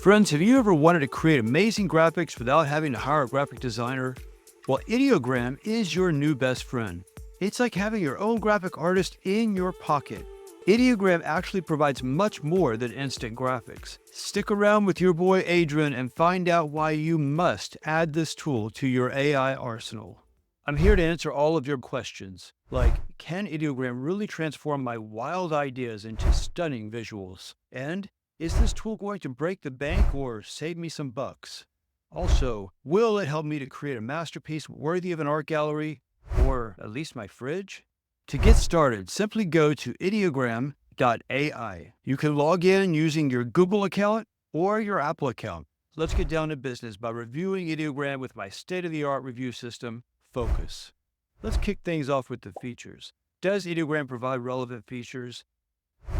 Friends, have you ever wanted to create amazing graphics without having to hire a graphic designer? Well, Ideogram is your new best friend. It's like having your own graphic artist in your pocket. Ideogram actually provides much more than instant graphics. Stick around with your boy Adrian and find out why you must add this tool to your AI arsenal. I'm here to answer all of your questions, like, can Ideogram really transform my wild ideas into stunning visuals? And is this tool going to break the bank or save me some bucks? Also, will it help me to create a masterpiece worthy of an art gallery, or at least my fridge? To get started, simply go to ideogram.ai. You can log in using your Google account or your Apple account. Let's get down to business by reviewing Ideogram with my state-of-the-art review system, Focus. Let's kick things off with the features. Does Ideogram provide relevant features?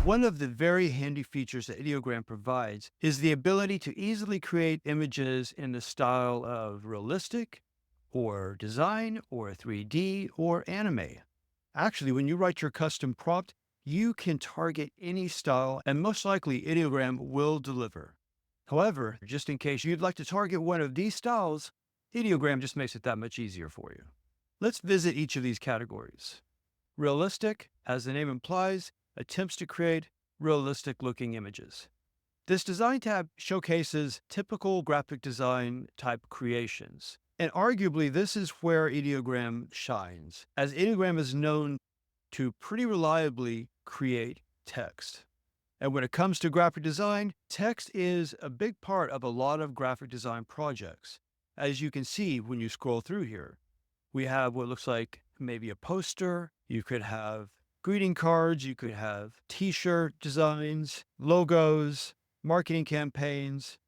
One of the very handy features that Ideogram provides is the ability to easily create images in the style of realistic, or design, or 3D, or anime. Actually, when you write your custom prompt, you can target any style, and most likely Ideogram will deliver. However, just in case you'd like to target one of these styles, Ideogram just makes it that much easier for you. Let's visit each of these categories. Realistic, as the name implies, attempts to create realistic-looking images. This design tab showcases typical graphic design type creations. And arguably, this is where Ideogram shines, as Ideogram is known to pretty reliably create text. And when it comes to graphic design, text is a big part of a lot of graphic design projects. As you can see when you scroll through here, we have what looks like maybe a poster. You could have greeting cards, you could have t-shirt designs, logos, marketing campaigns.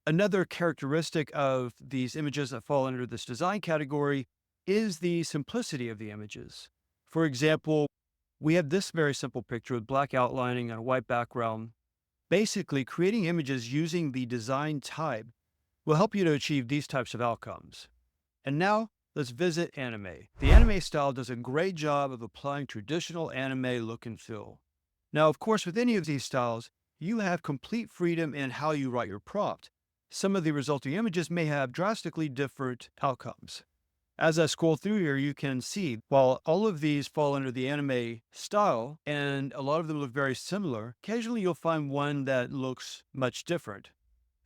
Another characteristic of these images that fall under this design category is the simplicity of the images. For example, we have this very simple picture with black outlining and a white background. Basically, creating images using the design type will help you to achieve these types of outcomes. And now, let's visit anime. The anime style does a great job of applying traditional anime look and feel. Now, of course, with any of these styles, you have complete freedom in how you write your prompt. Some of the resulting images may have drastically different outcomes. As I scroll through here, you can see, while all of these fall under the anime style, and a lot of them look very similar, occasionally you'll find one that looks much different.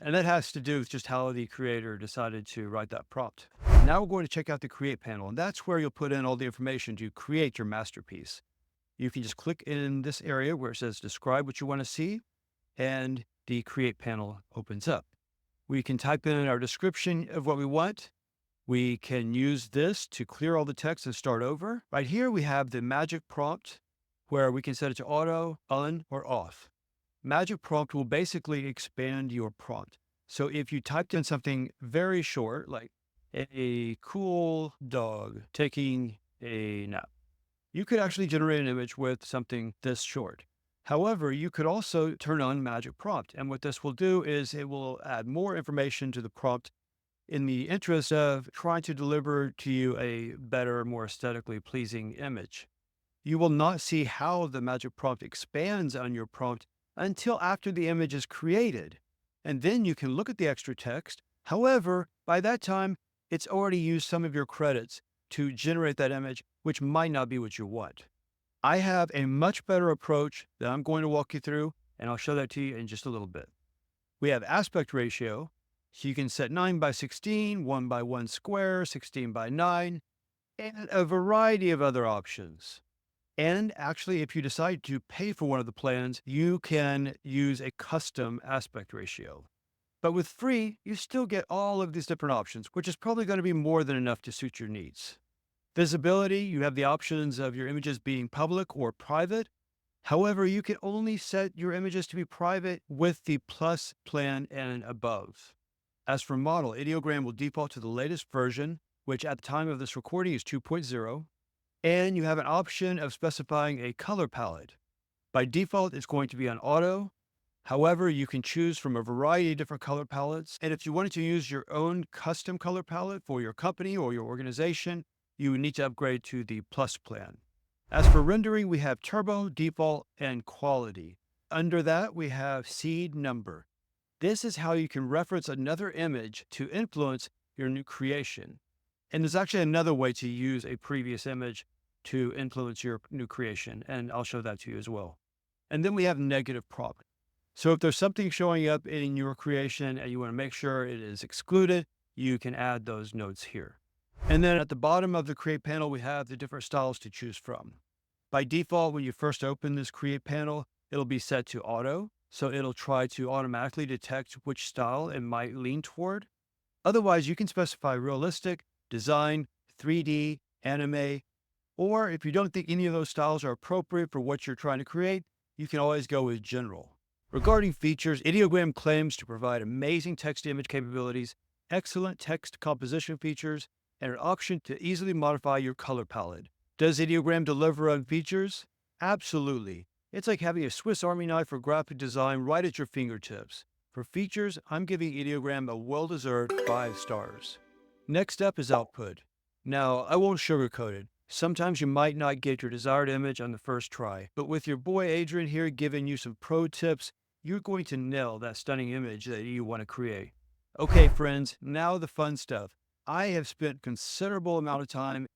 And that has to do with just how the creator decided to write that prompt. Now we're going to check out the Create panel, and that's where you'll put in all the information to create your masterpiece. You can just click in this area where it says describe what you want to see, and the Create panel opens up. We can type in our description of what we want. We can use this to clear all the text and start over. Right here, we have the magic prompt where we can set it to auto, on, or off. Magic prompt will basically expand your prompt. So if you typed in something very short, like a cool dog taking a nap, you could actually generate an image with something this short. However, you could also turn on magic prompt. And what this will do is it will add more information to the prompt in the interest of trying to deliver to you a better, more aesthetically pleasing image. You will not see how the magic prompt expands on your prompt until after the image is created. And then you can look at the extra text. However, by that time, it's already used some of your credits to generate that image, which might not be what you want. I have a much better approach that I'm going to walk you through, and I'll show that to you in just a little bit. We have aspect ratio, so you can set 9:16, 1:1 square, 16:9, and a variety of other options. And actually, if you decide to pay for one of the plans, you can use a custom aspect ratio. But with free, you still get all of these different options, which is probably going to be more than enough to suit your needs. Visibility, you have the options of your images being public or private. However, you can only set your images to be private with the Plus plan and above. As for model, Ideogram will default to the latest version, which at the time of this recording is 2.0. And you have an option of specifying a color palette. By default, it's going to be on auto. However, you can choose from a variety of different color palettes. And if you wanted to use your own custom color palette for your company or your organization, you would need to upgrade to the Plus plan. As for rendering, we have Turbo, Default, and Quality. Under that, we have Seed Number. This is how you can reference another image to influence your new creation. And there's actually another way to use a previous image to influence your new creation, and I'll show that to you as well. And then we have negative prompt. So if there's something showing up in your creation and you want to make sure it is excluded, you can add those notes here. And then at the bottom of the Create panel, we have the different styles to choose from. By default, when you first open this Create panel, it'll be set to auto. So it'll try to automatically detect which style it might lean toward. Otherwise, you can specify realistic, design, 3D, anime, or if you don't think any of those styles are appropriate for what you're trying to create, you can always go with general. Regarding features, Ideogram claims to provide amazing text-to-image capabilities, excellent text composition features, and an option to easily modify your color palette. Does Ideogram deliver on features? Absolutely. It's like having a Swiss Army knife for graphic design right at your fingertips. For features, I'm giving Ideogram a well-deserved 5 stars. Next up is output. Now, I won't sugarcoat it. Sometimes you might not get your desired image on the first try, but with your boy Adrian here giving you some pro tips, you're going to nail that stunning image that you want to create. Okay, friends, now the fun stuff. I have spent considerable amount of time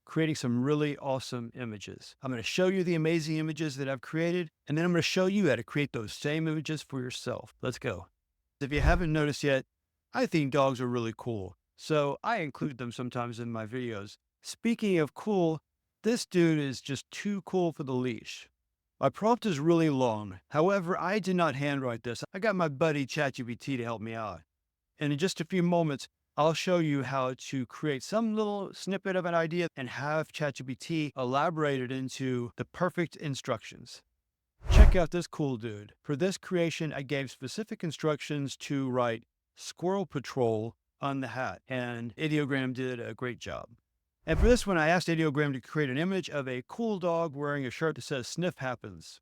creating some really awesome images. I'm going to show you the amazing images that I've created, and then I'm going to show you how to create those same images for yourself. Let's go. If you haven't noticed yet, I think dogs are really cool, so I include them sometimes in my videos. Speaking of cool, this dude is just too cool for the leash. My prompt is really long. However, I did not handwrite this. I got my buddy ChatGPT to help me out. And in just a few moments, I'll show you how to create some little snippet of an idea and have ChatGPT elaborate it into the perfect instructions. Check out this cool dude. For this creation, I gave specific instructions to write Squirrel Patrol on the hat, and Ideogram did a great job. And for this one, I asked Ideogram to create an image of a cool dog wearing a shirt that says Sniff Happens.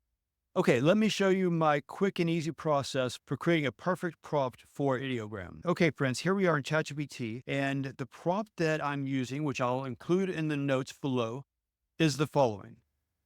Okay, let me show you my quick and easy process for creating a perfect prompt for Ideogram. Okay, friends, here we are in ChatGPT, and the prompt that I'm using, which I'll include in the notes below, is the following.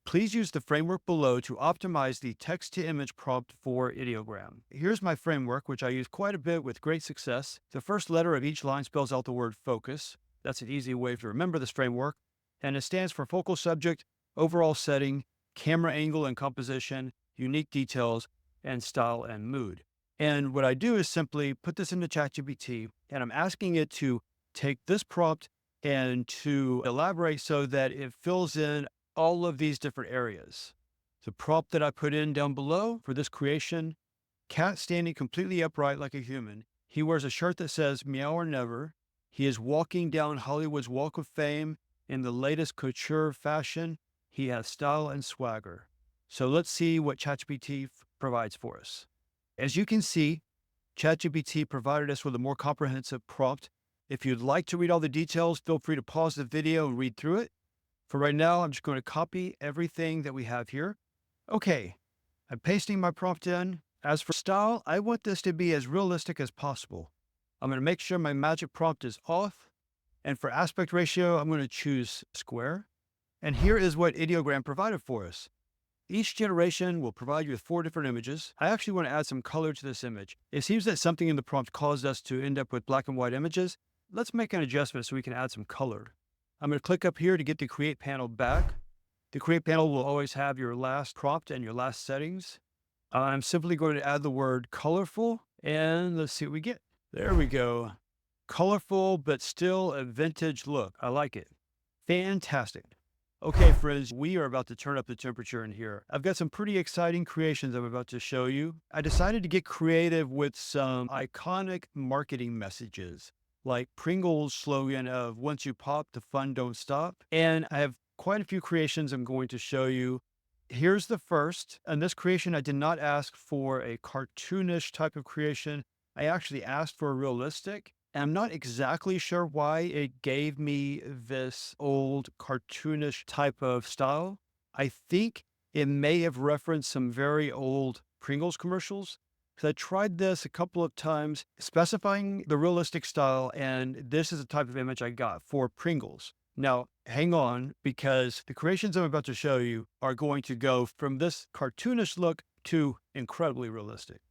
Please use the framework below to optimize the text-to-image prompt for Ideogram. Here's my framework, which I use quite a bit with great success. The first letter of each line spells out the word focus. That's an easy way to remember this framework. And it stands for focal subject, overall setting, camera angle and composition, unique details, and style and mood. And what I do is simply put this into ChatGPT, and I'm asking it to take this prompt and to elaborate so that it fills in all of these different areas. The prompt that I put in down below for this creation, cat standing completely upright like a human. He wears a shirt that says meow or never. He is walking down Hollywood's Walk of Fame in the latest couture fashion. He has style and swagger. So let's see what ChatGPT provides for us. As you can see, ChatGPT provided us with a more comprehensive prompt. If you'd like to read all the details, feel free to pause the video and read through it. For right now, I'm just going to copy everything that we have here. Okay, I'm pasting my prompt in. As for style, I want this to be as realistic as possible. I'm going to make sure my magic prompt is off. And for aspect ratio, I'm going to choose square. And here is what Ideogram provided for us. Each generation will provide you with 4 different images. I actually want to add some color to this image. It seems that something in the prompt caused us to end up with black and white images. Let's make an adjustment so we can add some color. I'm going to click up here to get the Create panel back. The Create panel will always have your last prompt and your last settings. I'm simply going to add the word colorful, and let's see what we get. There we go. Colorful, but still a vintage look. I like it. Fantastic. Okay, friends, we are about to turn up the temperature in here. I've got some pretty exciting creations I'm about to show you. I decided to get creative with some iconic marketing messages, like Pringles' slogan of once you pop, the fun don't stop. And I have quite a few creations I'm going to show you. Here's the first. In this creation, I did not ask for a cartoonish type of creation. I actually asked for a realistic. And I'm not exactly sure why it gave me this old cartoonish type of style. I think it may have referenced some very old Pringles commercials, because I tried this a couple of times specifying the realistic style, and this is the type of image I got for Pringles. Now, hang on, because the creations I'm about to show you are going to go from this cartoonish look to incredibly realistic.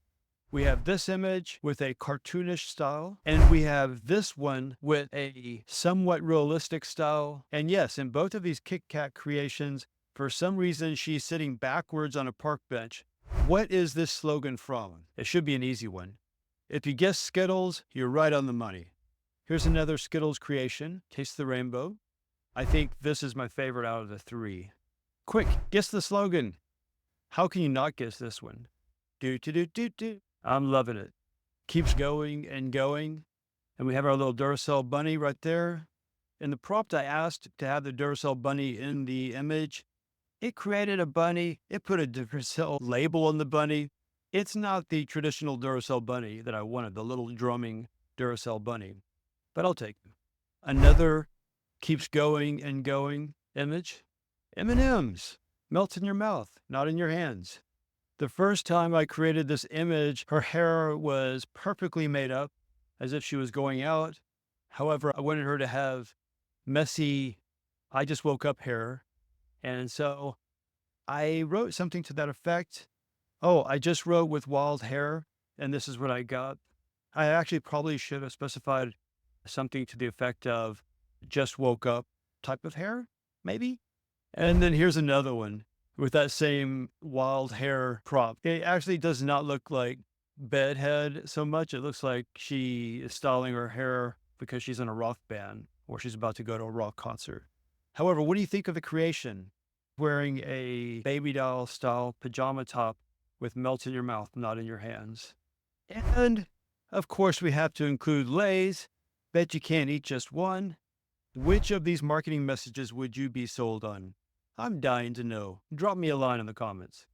We have this image with a cartoonish style, and we have this one with a somewhat realistic style. And yes, in both of these Kit Kat creations, for some reason, she's sitting backwards on a park bench. What is this slogan from? It should be an easy one. If you guess Skittles, you're right on the money. Here's another Skittles creation, Taste the Rainbow. I think this is my favorite out of the three. Quick, guess the slogan. How can you not guess this one? Do, do, do, do, do. I'm loving it. Keeps going and going. And we have our little Duracell bunny right there. In the prompt, I asked to have the Duracell bunny in the image. It created a bunny. It put a Duracell label on the bunny. It's not the traditional Duracell bunny that I wanted, the little drumming Duracell bunny, but I'll take it. Another keeps going and going image. M&M's. Melts in your mouth, not in your hands. The first time I created this image, her hair was perfectly made up, as if she was going out. However, I wanted her to have messy, I just woke up hair. And so I wrote something to that effect. Oh, I just wrote with wild hair, and this is what I got. I actually probably should have specified something to the effect of just woke up type of hair, maybe. And then here's another one with that same wild hair prop. It actually does not look like bedhead so much. It looks like she is styling her hair because she's in a rock band or she's about to go to a rock concert. However, what do you think of the creation? Wearing a baby doll style pajama top with melt in your mouth, not in your hands. And of course, we have to include Lay's. Bet you can't eat just one. Which of these marketing messages would you be sold on? I'm dying to know. Drop me a line in the comments.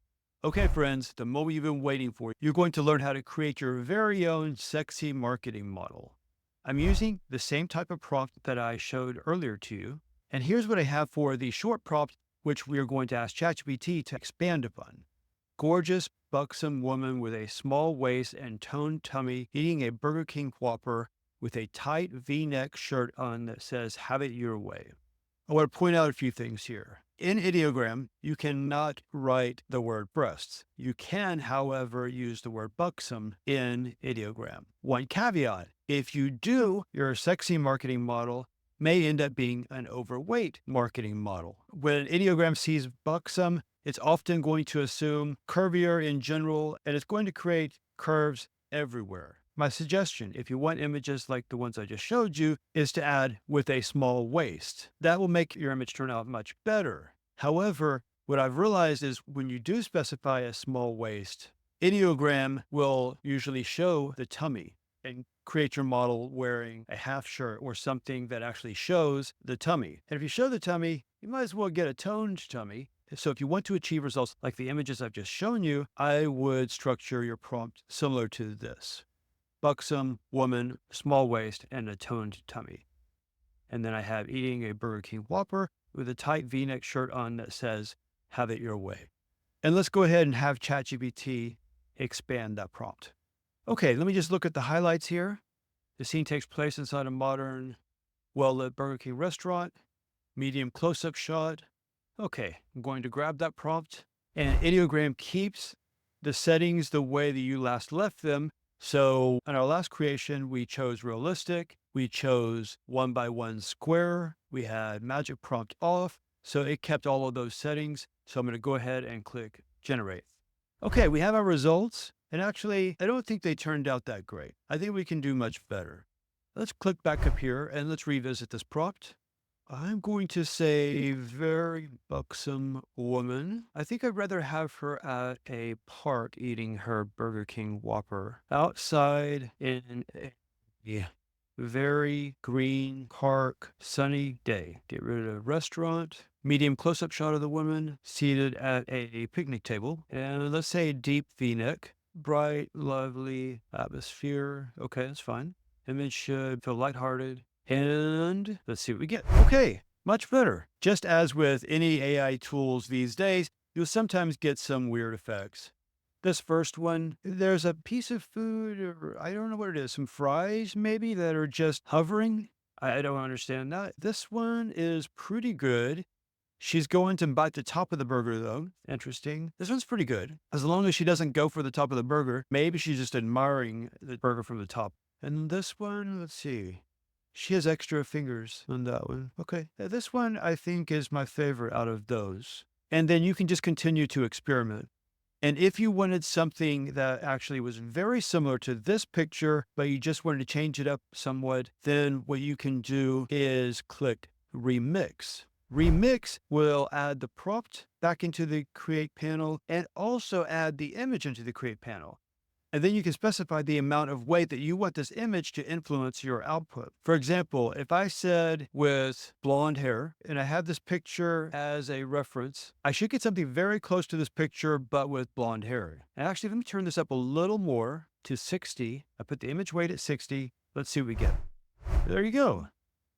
Okay, friends, the moment you've been waiting for, you're going to learn how to create your very own sexy marketing model. I'm using the same type of prompt that I showed earlier to you. And here's what I have for the short prompt, which we are going to ask ChatGPT to expand upon. Gorgeous, buxom woman with a small waist and toned tummy eating a Burger King Whopper with a tight V-neck shirt on that says, "Have it your way." I want to point out a few things here. In Ideogram, you cannot write the word breasts. You can, however, use the word buxom in Ideogram. One caveat, if you do, your sexy marketing model may end up being an overweight marketing model. When Ideogram sees buxom, it's often going to assume curvier in general, and it's going to create curves everywhere. My suggestion, if you want images like the ones I just showed you, is to add with a small waist. That will make your image turn out much better. However, what I've realized is when you do specify a small waist, Ideogram will usually show the tummy and create your model wearing a half shirt or something that actually shows the tummy. And if you show the tummy, you might as well get a toned tummy. So if you want to achieve results like the images I've just shown you, I would structure your prompt similar to this. Buxom woman, small waist, and a toned tummy. And then I have eating a Burger King Whopper with a tight V-neck shirt on that says, "Have it your way." And let's go ahead and have ChatGPT expand that prompt. Okay, let me just look at the highlights here. The scene takes place inside a modern, well-lit Burger King restaurant, medium close-up shot. Okay, I'm going to grab that prompt, and Ideogram keeps the settings the way that you last left them. So in our last creation, we chose realistic, we chose 1x1 square, we had magic prompt off, so it kept all of those settings. So I'm going to go ahead and click generate. Okay, we have our results, and actually, I don't think they turned out that great. I think we can do much better. Let's click back up here and let's revisit this prompt. I'm going to say very buxom woman. I think I'd rather have her at a park eating her Burger King Whopper outside in a very green park, sunny day. Get rid of restaurant. Medium close-up shot of the woman seated at a picnic table. And let's say deep V-neck. Bright, lovely atmosphere. Okay, that's fine. Image should feel lighthearted. And let's see what we get. Okay, much better. Just as with any AI tools these days, you'll sometimes get some weird effects. This first one, there's a piece of food, or I don't know what it is, some fries maybe that are just hovering. I don't understand that. This one is pretty good. She's going to bite the top of the burger, though. Interesting. This one's pretty good. As long as she doesn't go for the top of the burger, maybe she's just admiring the burger from the top. And this one, let's see. She has extra fingers on that one. Okay. This one, I think, is my favorite out of those. And then you can just continue to experiment. And if you wanted something that actually was very similar to this picture, but you just wanted to change it up somewhat, then what you can do is click Remix. Remix will add the prompt back into the Create panel and also add the image into the Create panel. And then you can specify the amount of weight that you want this image to influence your output. For example, if I said with blonde hair, and I have this picture as a reference, I should get something very close to this picture, but with blonde hair. And actually, let me turn this up a little more to 60. I put the image weight at 60. Let's see what we get. There you go.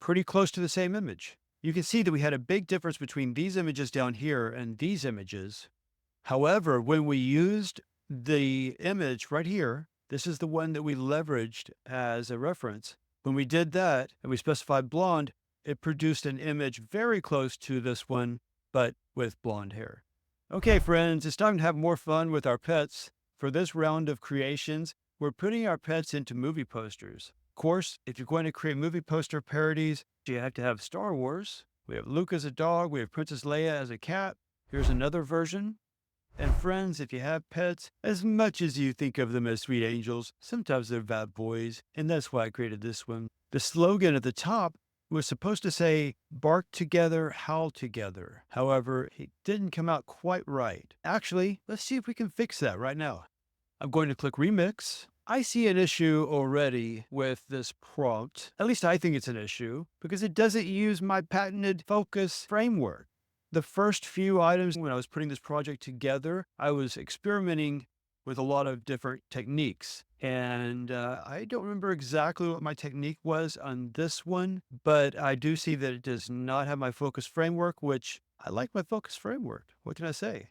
Pretty close to the same image. You can see that we had a big difference between these images down here and these images. However, when we used the image right here, this is the one that we leveraged as a reference. When we did that and we specified blonde, it produced an image very close to this one, but with blonde hair. Okay, friends, it's time to have more fun with our pets. For this round of creations, we're putting our pets into movie posters. Of course, if you're going to create movie poster parodies, you have to have Star Wars. We have Luke as a dog. We have Princess Leia as a cat. Here's another version. And friends, if you have pets, as much as you think of them as sweet angels, sometimes they're bad boys, and that's why I created this one. The slogan at the top was supposed to say, bark together, howl together. However, it didn't come out quite right. Actually, let's see if we can fix that right now. I'm going to click Remix. I see an issue already with this prompt. At least I think it's an issue, because it doesn't use my patented focus framework. The first few items when I was putting this project together, I was experimenting with a lot of different techniques. And I don't remember exactly what my technique was on this one, but I do see that it does not have my focus framework, which I like my focus framework. What can I say?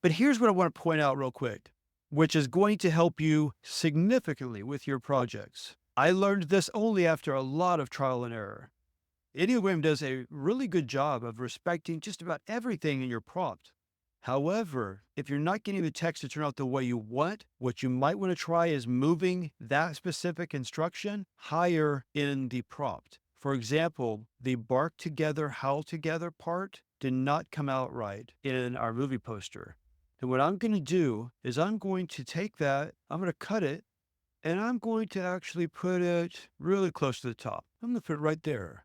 But here's what I want to point out real quick, which is going to help you significantly with your projects. I learned this only after a lot of trial and error. Ideogram does a really good job of respecting just about everything in your prompt. However, if you're not getting the text to turn out the way you want, what you might want to try is moving that specific instruction higher in the prompt. For example, the bark together, howl together part did not come out right in our movie poster. And what I'm going to do is I'm going to take that, I'm going to cut it, and I'm going to actually put it really close to the top. I'm going to put it right there.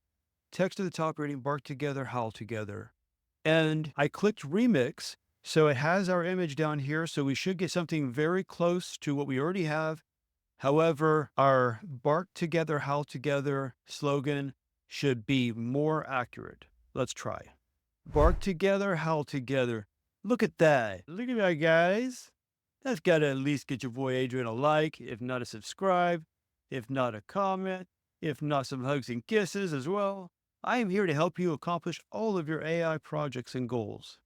Text at the top reading bark together, howl together. And I clicked Remix, so it has our image down here, so we should get something very close to what we already have. However, our bark together, howl together slogan should be more accurate. Let's try. Bark together, howl together. Look at that. Look at that, guys. That's got to at least get your boy Adrian a like, if not a subscribe, if not a comment, if not some hugs and kisses as well. I am here to help you accomplish all of your AI projects and goals.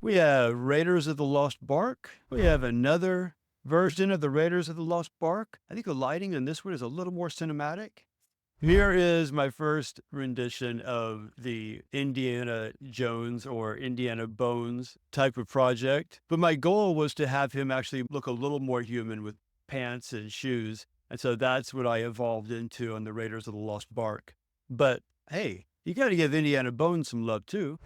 We have Raiders of the Lost Bark. We have another version of the Raiders of the Lost Bark. I think the lighting in this one is a little more cinematic. Here is my first rendition of the Indiana Jones or Indiana Bones type of project. But my goal was to have him actually look a little more human with pants and shoes. And so that's what I evolved into on the Raiders of the Lost Bark. But hey, you got to give Indiana Bones some love too.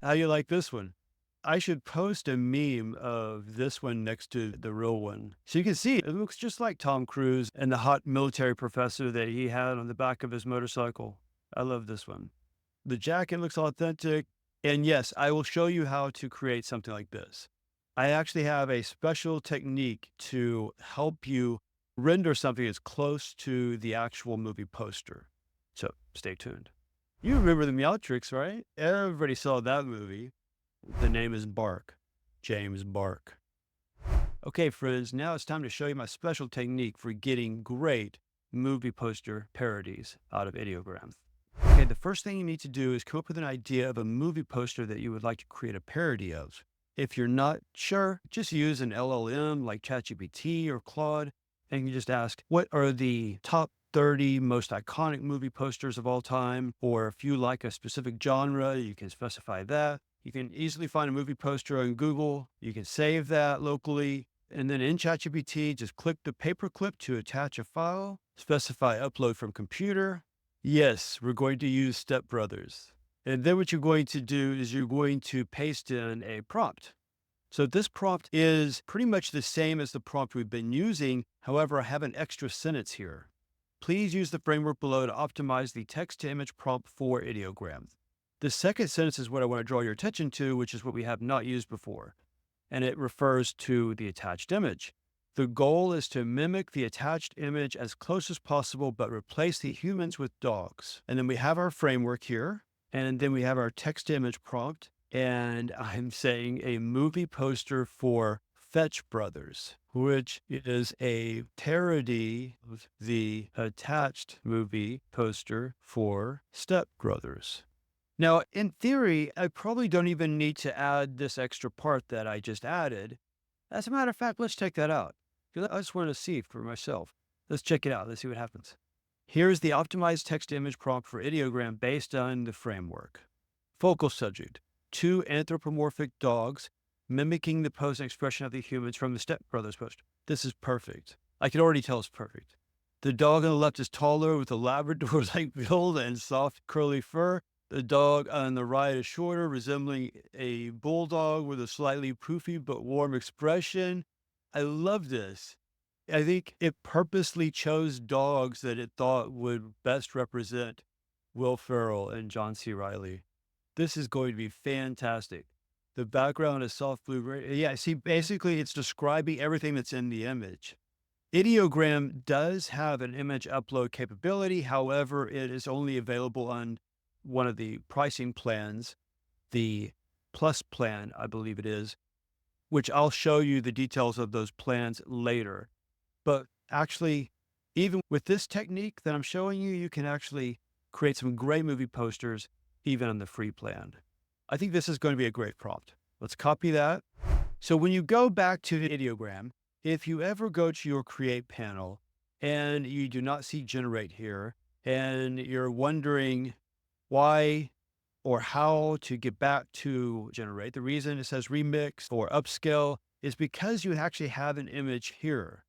How you like this one? I should post a meme of this one next to the real one. So you can see it looks just like Tom Cruise and the hot military professor that he had on the back of his motorcycle. I love this one. The jacket looks authentic. And yes, I will show you how to create something like this. I actually have a special technique to help you render something as close to the actual movie poster. So stay tuned. You remember the Meowtrix, right? Everybody saw that movie. The name is Bark, James Bark. Okay, friends, now it's time to show you my special technique for getting great movie poster parodies out of Ideogram. Okay, the first thing you need to do is come up with an idea of a movie poster that you would like to create a parody of. If you're not sure, just use an LLM like ChatGPT or Claude, and you just ask, what are the top 30 most iconic movie posters of all time, or if you like a specific genre, you can specify that. You can easily find a movie poster on Google. You can save that locally. And then in ChatGPT, just click the paperclip to attach a file, specify upload from computer. Yes, we're going to use Step Brothers. And then what you're going to do is you're going to paste in a prompt. So this prompt is pretty much the same as the prompt we've been using. However, I have an extra sentence here. Please use the framework below to optimize the text-to-image prompt for Ideogram. The second sentence is what I want to draw your attention to, which is what we have not used before, and it refers to the attached image. The goal is to mimic the attached image as close as possible, but replace the humans with dogs. And then we have our framework here, and then we have our text-to-image prompt, and I'm saying a movie poster for Fetch Brothers, which is a parody of the attached movie poster for Step Brothers. Now, in theory, I probably don't even need to add this extra part that I just added. As a matter of fact, let's check that out. I just want to see for myself. Let's check it out. Let's see what happens. Here's the optimized text-to-image prompt for Ideogram based on the framework. Focal subject, 2 anthropomorphic dogs mimicking the pose and expression of the humans from the Step Brothers poster. This is perfect. I can already tell it's perfect. The dog on the left is taller with a Labrador-like build and soft curly fur. The dog on the right is shorter, resembling a bulldog with a slightly poofy but warm expression. I love this. I think it purposely chose dogs that it thought would best represent Will Ferrell and John C. Reilly. This is going to be fantastic. The background is soft blue. Yeah, see, basically it's describing everything that's in the image. Ideogram does have an image upload capability. However, it is only available on one of the pricing plans, the Plus plan, I believe it is, which I'll show you the details of those plans later. But actually, even with this technique that I'm showing you, you can actually create some great movie posters even on the free plan. I think this is going to be a great prompt. Let's copy that. So when you go back to Ideogram, if you ever go to your Create panel and you do not see Generate here, and you're wondering why or how to get back to Generate, the reason it says Remix or Upscale is because you actually have an image here.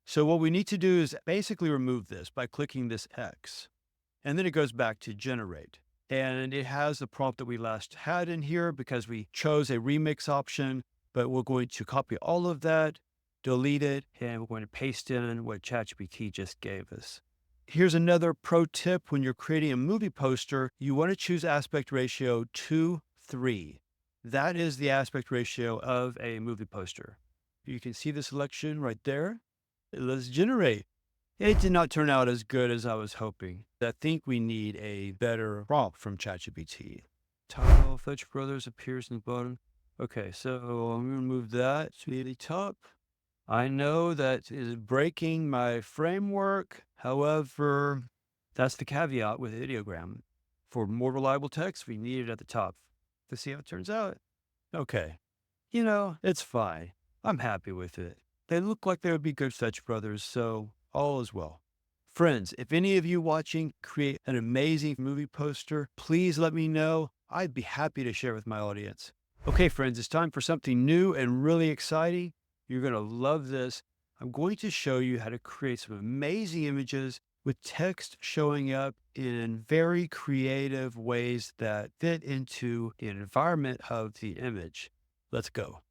So what we need to do is basically remove this by clicking this X, and then it goes back to Generate. And it has the prompt that we last had in here because we chose a remix option, but we're going to copy all of that, delete it, and we're going to paste in what ChatGPT just gave us. Here's another pro tip. When you're creating a movie poster, you want to choose aspect ratio 2:3. That is the aspect ratio of a movie poster. You can see the selection right there. Let's generate. It did not turn out as good as I was hoping. I think we need a better prompt from ChatGPT. Title, Fetch Brothers appears in the bottom. Okay, so I'm going to move that to the top. I know that is breaking my framework. However, that's the caveat with Ideogram. For more reliable text, we need it at the top. Let's see how it turns out. Okay. It's fine. I'm happy with it. They look like they would be good Fetch Brothers, so all is well. Friends, if any of you watching create an amazing movie poster, please let me know. I'd be happy to share with my audience. Okay, friends, it's time for something new and really exciting. You're going to love this. I'm going to show you how to create some amazing images with text showing up in very creative ways that fit into the environment of the image. Let's go.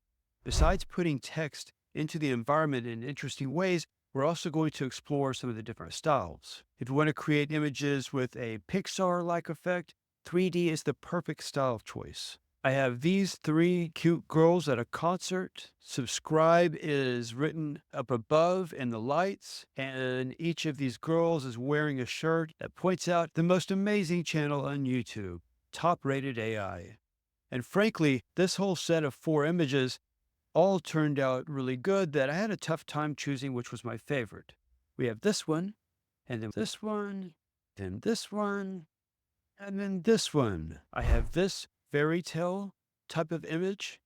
Besides putting text into the environment in interesting ways, we're also going to explore some of the different styles. If you want to create images with a Pixar-like effect, 3D is the perfect style of choice. I have these 3 cute girls at a concert. Subscribe is written up above in the lights, and each of these girls is wearing a shirt that points out the most amazing channel on YouTube, Top Rated AI. And frankly, this whole set of 4 images all turned out really good that I had a tough time choosing which was my favorite. We have this one, and then this one, then this one, and then this one. I have this fairy tale type of image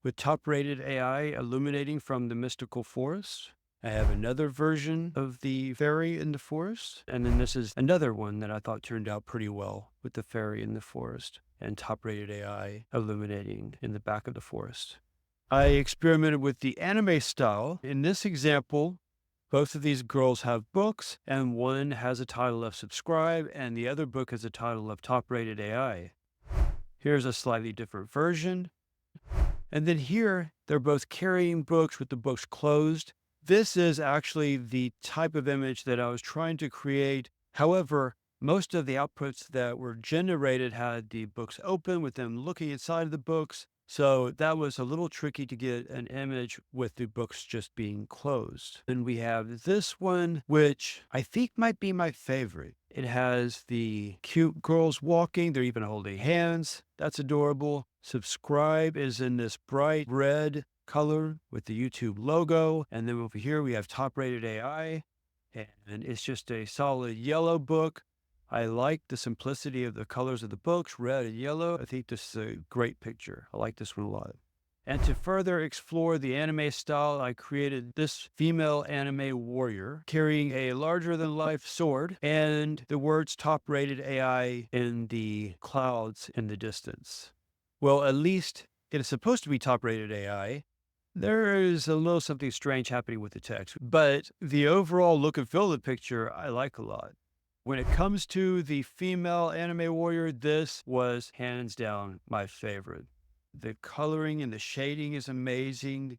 with top-rated AI illuminating from the mystical forest. I have another version of the fairy in the forest. And then this is another one that I thought turned out pretty well with the fairy in the forest and top-rated AI illuminating in the back of the forest. I experimented with the anime style. In this example, both of these girls have books, and one has a title of Subscribe, and the other book has a title of Top-Rated AI. Here's a slightly different version. And then here, they're both carrying books with the books closed. This is actually the type of image that I was trying to create. However, most of the outputs that were generated had the books open with them looking inside of the books. So that was a little tricky to get an image with the books just being closed. Then we have this one, which I think might be my favorite. It has the cute girls walking. They're even holding hands. That's adorable. Subscribe is in this bright red color with the YouTube logo. And then over here, we have top-rated AI. And it's just a solid yellow book. I like the simplicity of the colors of the books, red and yellow. I think this is a great picture. I like this one a lot. And to further explore the anime style, I created this female anime warrior carrying a larger-than-life sword and the words top-rated AI in the clouds in the distance. Well, at least it is supposed to be top-rated AI. There is a little something strange happening with the text, but the overall look and feel of the picture, I like a lot. When it comes to the female anime warrior, this was hands down my favorite. The coloring and the shading is amazing.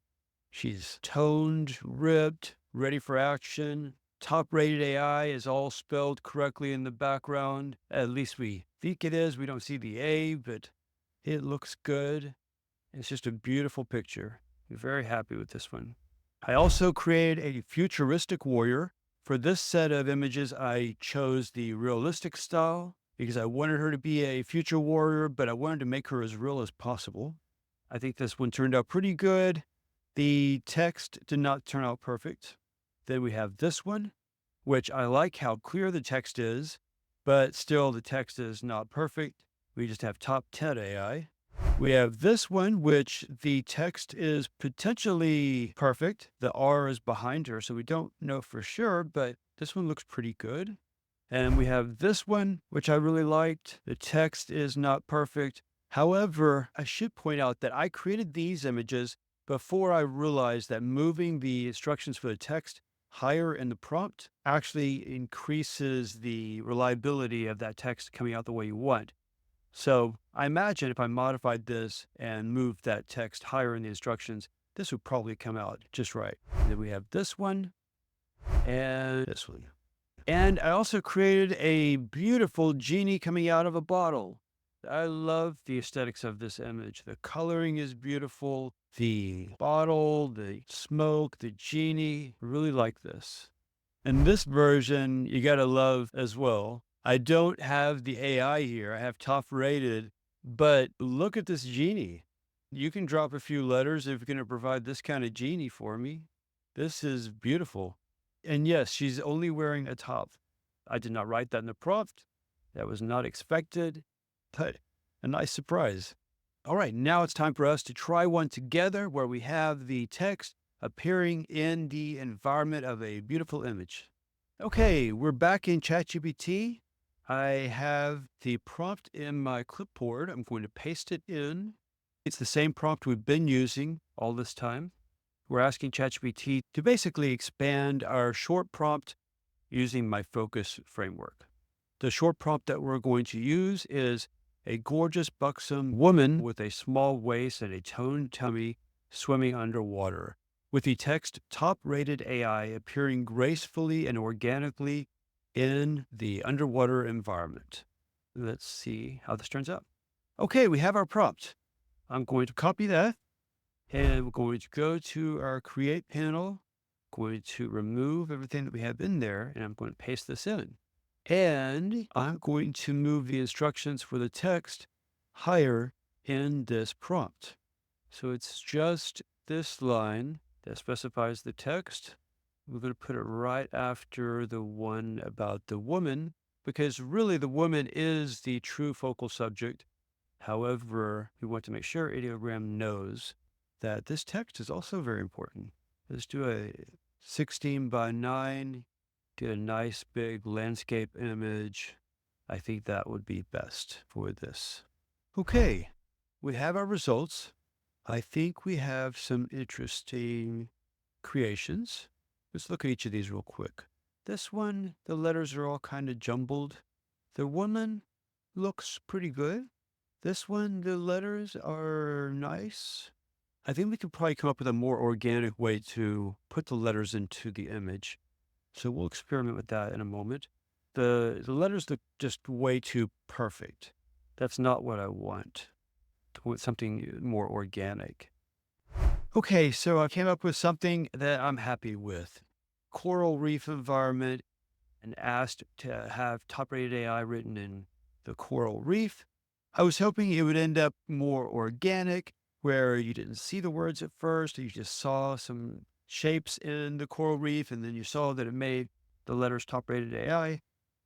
She's toned, ripped, ready for action. Top-rated AI is all spelled correctly in the background. At least we think it is. We don't see the A, but it looks good. It's just a beautiful picture. I'm very happy with this one. I also created a futuristic warrior. For this set of images, I chose the realistic style because I wanted her to be a future warrior, but I wanted to make her as real as possible. I think this one turned out pretty good. The text did not turn out perfect. Then we have this one, which I like how clear the text is, but still the text is not perfect. We just have top 10 AI. We have this one, which the text is potentially perfect. The R is behind her, so we don't know for sure, but this one looks pretty good. And we have this one, which I really liked. The text is not perfect. However, I should point out that I created these images before I realized that moving the instructions for the text higher in the prompt actually increases the reliability of that text coming out the way you want. So I imagine if I modified this and moved that text higher in the instructions, this would probably come out just right. And then we have this one and this one. And I also created a beautiful genie coming out of a bottle. I love the aesthetics of this image. The coloring is beautiful. The bottle, the smoke, the genie. I really like this. And this version, you gotta love as well. I don't have the AI here. I have top rated, but look at this genie. You can drop a few letters if you're going to provide this kind of genie for me. This is beautiful. And yes, she's only wearing a top. I did not write that in the prompt. That was not expected, but a nice surprise. All right, now it's time for us to try one together where we have the text appearing in the environment of a beautiful image. Okay, we're back in ChatGPT. I have the prompt in my clipboard. I'm going to paste it in. It's the same prompt we've been using all this time. We're asking ChatGPT to basically expand our short prompt using my focus framework. The short prompt that we're going to use is a gorgeous, buxom woman with a small waist and a toned tummy swimming underwater, with the text top-rated AI appearing gracefully and organically in the underwater environment. Let's see how this turns out. Okay, we have our prompt. I'm going to copy that, and we're going to go to our Create panel, going to remove everything that we have in there, and I'm going to paste this in. And I'm going to move the instructions for the text higher in this prompt. So it's just this line that specifies the text. We're going to put it right after the one about the woman, because really the woman is the true focal subject. However, we want to make sure Ideogram knows that this text is also very important. Let's do a 16 by 9. Get a nice big landscape image. I think that would be best for this. Okay, we have our results. I think we have some interesting creations. Let's look at each of these real quick. This one, the letters are all kind of jumbled. The woman looks pretty good. This one, the letters are nice. I think we could probably come up with a more organic way to put the letters into the image. So we'll experiment with that in a moment. The letters look just way too perfect. That's not what I want. I want something more organic. Okay, so I came up with something that I'm happy with. Coral reef environment, and asked to have top-rated AI written in the coral reef. I was hoping it would end up more organic, where you didn't see the words at first, you just saw some shapes in the coral reef, and then you saw that it made the letters top-rated AI.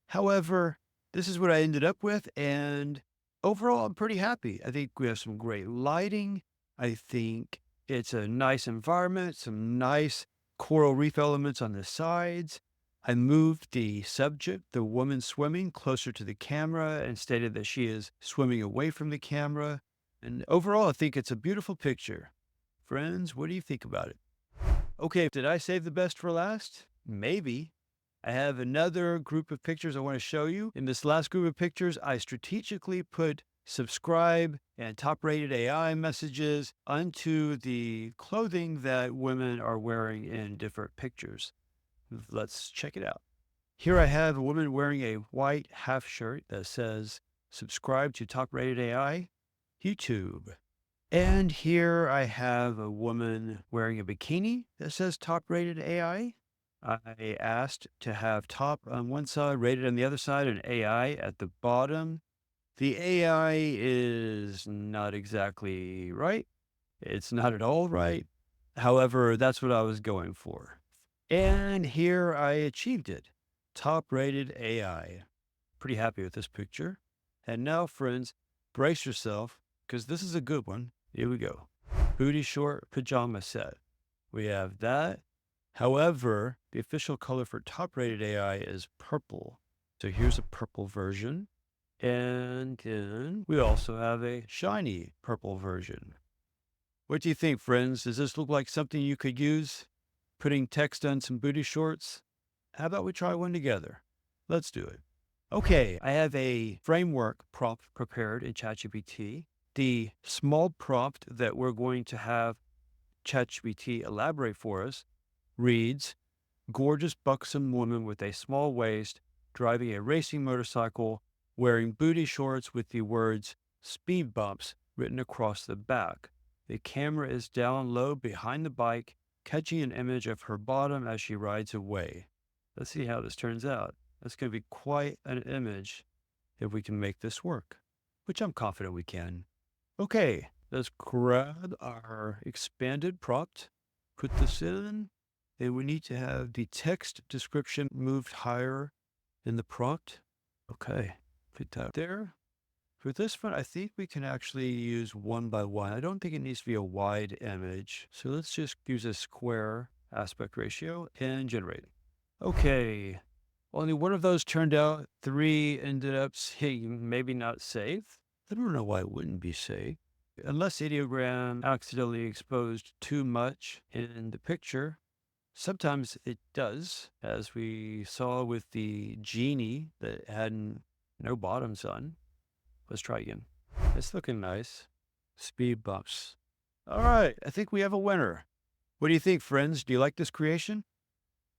However, this is what I ended up with, and overall, I'm pretty happy. I think we have some great lighting. I think it's a nice environment, some nice coral reef elements on the sides. I moved the subject, the woman swimming, closer to the camera and stated that she is swimming away from the camera. And overall, I think it's a beautiful picture. Friends, what do you think about it? Okay, did I save the best for last? Maybe. I have another group of pictures I want to show you. In this last group of pictures, I strategically put subscribe and top-rated AI messages onto the clothing that women are wearing in different pictures. Let's check it out. Here I have a woman wearing a white half shirt that says, subscribe to top-rated AI, YouTube. And here I have a woman wearing a bikini that says top-rated AI. I asked to have top on one side, rated on the other side, and AI at the bottom. The AI is not exactly right. It's not at all right. However, that's what I was going for. And here I achieved it. Top-rated AI. Pretty happy with this picture. And now, friends, brace yourself, because this is a good one. Here we go. Booty short pajama set. We have that. However, the official color for top-rated AI is purple. So here's a purple version. And then we also have a shiny purple version. What do you think, friends? Does this look like something you could use? Putting text on some booty shorts? How about we try one together? Let's do it. Okay, I have a framework prompt prepared in ChatGPT. The small prompt that we're going to have ChatGPT elaborate for us reads, gorgeous buxom woman with a small waist driving a racing motorcycle wearing booty shorts with the words speed bumps written across the back. The camera is down low behind the bike, catching an image of her bottom as she rides away. Let's see how this turns out. That's going to be quite an image if we can make this work, which I'm confident we can. Okay, let's grab our expanded prompt, put this in, and we need to have the text description moved higher in the prompt. Okay, put that there. For this one, I think we can actually use one by one. I don't think it needs to be a wide image. So let's just use a square aspect ratio and generate. Okay, only one of those turned out. 3 ended up saying maybe not safe. I don't know why it wouldn't be safe. Unless Ideogram accidentally exposed too much in the picture. Sometimes it does, as we saw with the Genie that had no bottoms on. Let's try again. It's looking nice. Speed bumps. All right, I think we have a winner. What do you think, friends? Do you like this creation?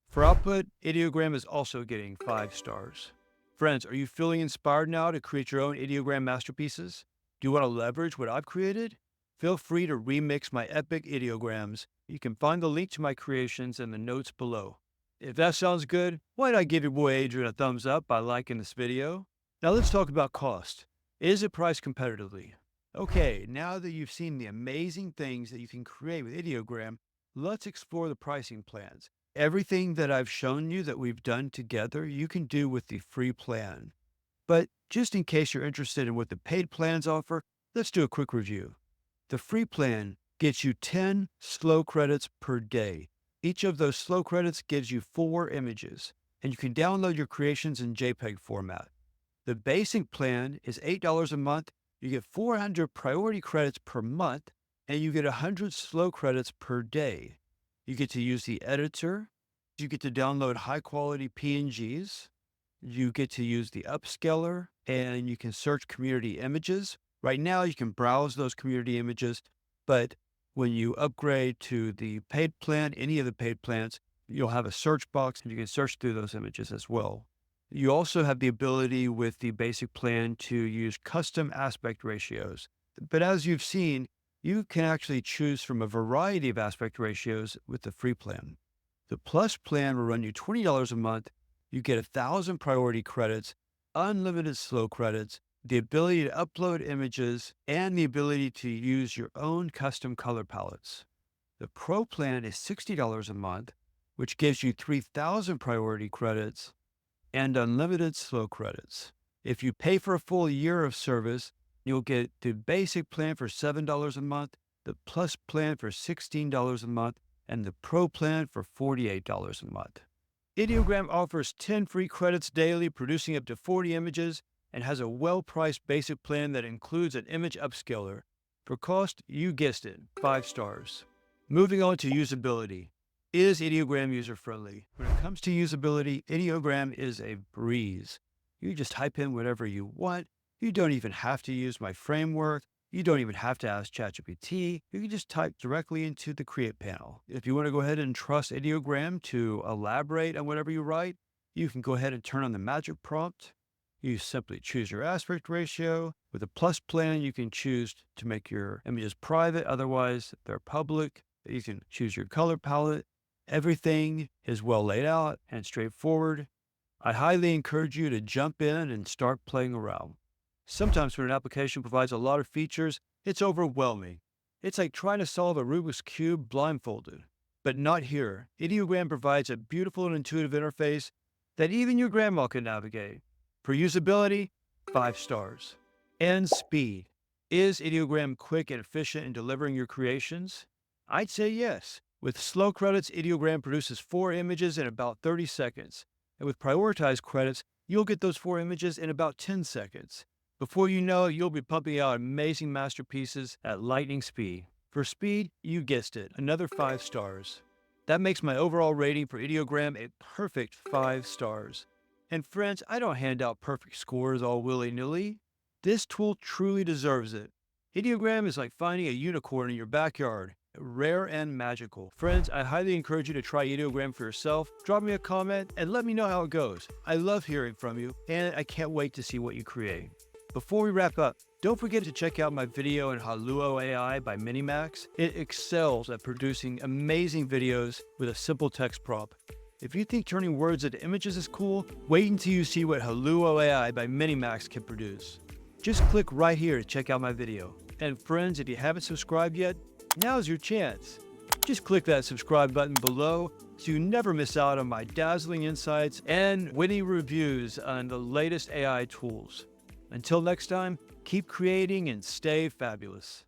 For output, Ideogram is also getting 5 stars. Friends, are you feeling inspired now to create your own Ideogram masterpieces? Do you want to leverage what I've created? Feel free to remix my epic ideograms. You can find the link to my creations in the notes below. If that sounds good, why not give your boy Adrian a thumbs up by liking this video? Now let's talk about cost. Is it priced competitively? Okay, now that you've seen the amazing things that you can create with Ideogram, let's explore the pricing plans. Everything that I've shown you that we've done together, you can do with the free plan. But just in case you're interested in what the paid plans offer, let's do a quick review. The free plan gets you 10 slow credits per day. Each of those slow credits gives you 4 images, and you can download your creations in JPEG format. The basic plan is $8 a month. You get 400 priority credits per month, and you get 100 slow credits per day. You get to use the editor. You get to download high-quality PNGs. You get to use the upscaler, and you can search community images. Right now, you can browse those community images, but when you upgrade to the paid plan, any of the paid plans, you'll have a search box and you can search through those images as well. You also have the ability with the basic plan to use custom aspect ratios. But as you've seen, you can actually choose from a variety of aspect ratios with the free plan. The plus plan will run you $20 a month. You get 1,000 priority credits, unlimited slow credits, the ability to upload images, and the ability to use your own custom color palettes. The Pro plan is $60 a month, which gives you 3,000 priority credits and unlimited slow credits. If you pay for a full year of service, you'll get the basic plan for $7 a month, the Plus plan for $16 a month, and the Pro plan for $48 a month. Ideogram offers 10 free credits daily, producing up to 40 images, and has a well-priced basic plan that includes an image upscaler. For cost, you guessed it, 5 stars. Moving on to usability. Is Ideogram user-friendly? When it comes to usability, Ideogram is a breeze. You just type in whatever you want. You don't even have to use my framework. You don't even have to ask ChatGPT. You can just type directly into the Create panel. If you want to go ahead and trust Ideogram to elaborate on whatever you write, you can go ahead and turn on the magic prompt. You simply choose your aspect ratio. With the Plus plan, you can choose to make your images private. Otherwise, they're public. You can choose your color palette. Everything is well laid out and straightforward. I highly encourage you to jump in and start playing around. Sometimes when an application provides a lot of features, it's overwhelming. It's like trying to solve a Rubik's Cube blindfolded. But not here. Ideogram provides a beautiful and intuitive interface that even your grandma can navigate. For usability, 5 stars. And speed. Is Ideogram quick and efficient in delivering your creations? I'd say yes. With slow credits, Ideogram produces 4 images in about 30 seconds. And with prioritized credits, you'll get those 4 images in about 10 seconds. Before you know it, you'll be pumping out amazing masterpieces at lightning speed. For speed, you guessed it, another 5 stars. That makes my overall rating for Ideogram a perfect 5 stars. And friends, I don't hand out perfect scores all willy-nilly. This tool truly deserves it. Ideogram is like finding a unicorn in your backyard, rare and magical. Friends, I highly encourage you to try Ideogram for yourself. Drop me a comment and let me know how it goes. I love hearing from you, and I can't wait to see what you create. Before we wrap up, don't forget to check out my video on Haluo AI by Minimax. It excels at producing amazing videos with a simple text prompt. If you think turning words into images is cool, wait until you see what Haluo AI by Minimax can produce. Just click right here to check out my video. And friends, if you haven't subscribed yet, now's your chance. Just click that subscribe button below so you never miss out on my dazzling insights and witty reviews on the latest AI tools. Until next time, keep creating and stay fabulous.